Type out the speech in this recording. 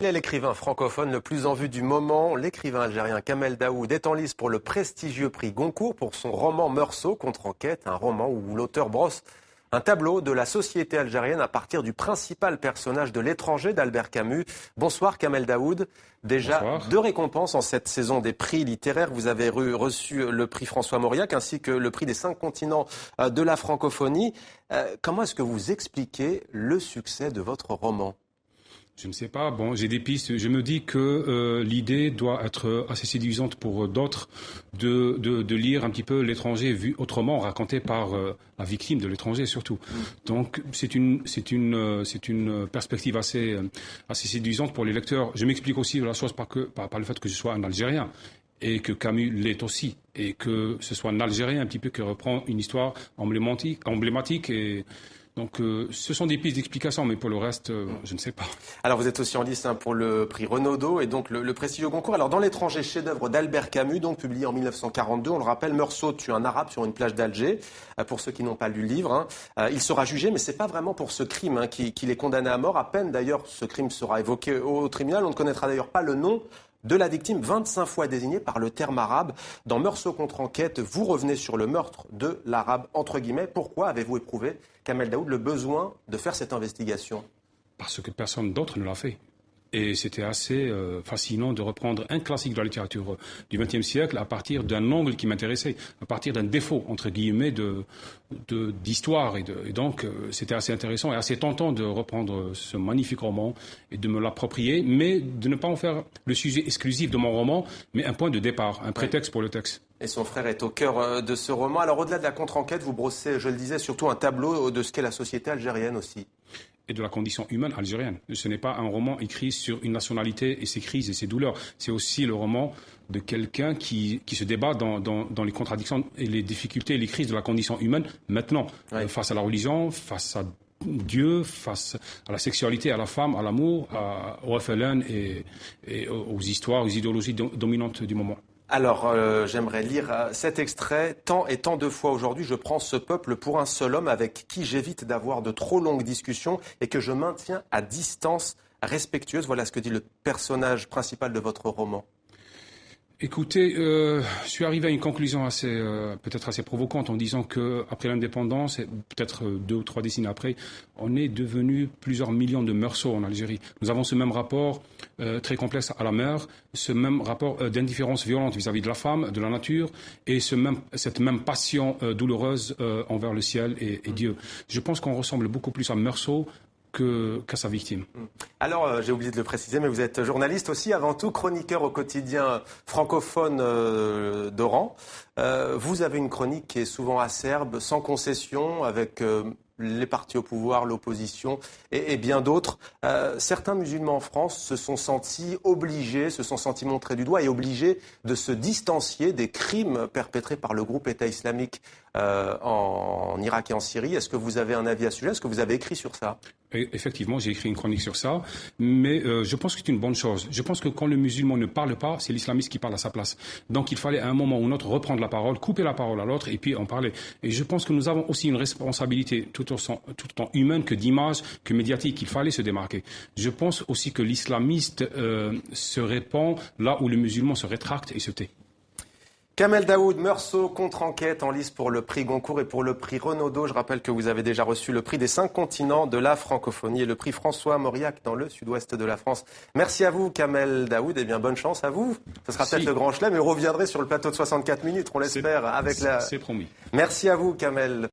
Il est l'écrivain francophone le plus en vue du moment. L'écrivain algérien Kamel Daoud est en lice pour le prestigieux prix Goncourt pour son roman Meursault contre enquête, un roman où l'auteur brosse un tableau de la société algérienne à partir du principal personnage de L'étranger d'Albert Camus. Bonsoir Kamel Daoud. Déjà Bonsoir. 2 récompenses en cette saison des prix littéraires. Vous avez reçu le prix François Mauriac ainsi que le prix des 5 continents de la francophonie. Comment est-ce que vous expliquez le succès de votre roman ? Je ne sais pas. Bon, j'ai des pistes. Je me dis que l'idée doit être assez séduisante pour d'autres de lire un petit peu l'étranger vu autrement, raconté par la victime de l'étranger surtout. Donc c'est une perspective assez séduisante pour les lecteurs. Je m'explique aussi la chose par le fait que je sois un Algérien. Et que Camus l'est aussi, et que ce soit un Algérien un petit peu qui reprend une histoire emblématique et donc ce sont des pistes d'explication, mais pour le reste, je ne sais pas. Alors vous êtes aussi en liste pour le prix Renaudot et donc le prestigieux Goncourt. Alors dans L'étranger, chef-d'œuvre d'Albert Camus, donc publié en 1942, on le rappelle, Meursault tue un arabe sur une plage d'Alger. Pour ceux qui n'ont pas lu le livre, il sera jugé, mais c'est pas vraiment pour ce crime qu'il est condamné à mort. À peine d'ailleurs, ce crime sera évoqué au tribunal. On ne connaîtra d'ailleurs pas le nom de la victime, 25 fois désignée par le terme arabe. Dans Meursault contre enquête, vous revenez sur le meurtre de l'arabe, entre guillemets. Pourquoi avez-vous éprouvé, Kamel Daoud, le besoin de faire cette investigation ? Parce que personne d'autre ne l'a fait. Et c'était assez fascinant de reprendre un classique de la littérature du XXe siècle à partir d'un angle qui m'intéressait, à partir d'un défaut, entre guillemets, d'histoire. Et donc, c'était assez intéressant et assez tentant de reprendre ce magnifique roman et de me l'approprier, mais de ne pas en faire le sujet exclusif de mon roman, mais un point de départ, un prétexte pour le texte. Et son frère est au cœur de ce roman. Alors, au-delà de la contre-enquête, vous brossez, je le disais, surtout un tableau de ce qu'est la société algérienne aussi. Et de la condition humaine algérienne. Ce n'est pas un roman écrit sur une nationalité et ses crises et ses douleurs. C'est aussi le roman de quelqu'un qui se débat dans les contradictions et les difficultés et les crises de la condition humaine maintenant, face à la religion, face à Dieu, face à la sexualité, à la femme, à l'amour, au FLN et aux histoires, aux idéologies dominantes du moment. Alors, j'aimerais lire cet extrait. Tant et tant de fois aujourd'hui, je prends ce peuple pour un seul homme avec qui j'évite d'avoir de trop longues discussions et que je maintiens à distance respectueuse. Voilà ce que dit le personnage principal de votre roman. Écoutez, je suis arrivé à une conclusion peut-être assez provocante en disant que après l'indépendance, et peut-être 2 ou 3 décennies après, on est devenu plusieurs millions de Meursault en Algérie. Nous avons ce même rapport très complexe à la mer, ce même rapport d'indifférence violente vis-à-vis de la femme, de la nature, et cette même passion douloureuse envers le ciel et Dieu. Je pense qu'on ressemble beaucoup plus à Meursault qu'à sa victime. Alors, j'ai oublié de le préciser, mais vous êtes journaliste aussi, avant tout chroniqueur au quotidien francophone d'Oran. Vous avez une chronique qui est souvent acerbe, sans concession, avec les partis au pouvoir, l'opposition et bien d'autres. Certains musulmans en France se sont sentis montrés du doigt et obligés de se distancier des crimes perpétrés par le groupe État islamique en Irak et en Syrie. Est-ce que vous avez un avis à ce sujet ? Est-ce que vous avez écrit sur ça ? Effectivement, j'ai écrit une chronique sur ça, mais je pense que c'est une bonne chose. Je pense que quand le musulman ne parle pas, c'est l'islamiste qui parle à sa place. Donc il fallait à un moment ou un autre reprendre la parole, couper la parole à l'autre et puis en parler. Et je pense que nous avons aussi une responsabilité tout autant humaine que d'image, que médiatique. Il fallait se démarquer. Je pense aussi que l'islamiste se répand là où le musulman se rétracte et se tait. Kamel Daoud, Meursault contre enquête en lice pour le prix Goncourt et pour le prix Renaudot. Je rappelle que vous avez déjà reçu le prix des 5 continents de la francophonie et le prix François Mauriac dans le sud-ouest de la France. Merci à vous, Kamel Daoud, et bien bonne chance à vous. Ce sera peut-être le grand chelem, mais vous reviendrez sur le plateau de 64 minutes, on l'espère. C'est promis. Merci à vous, Kamel.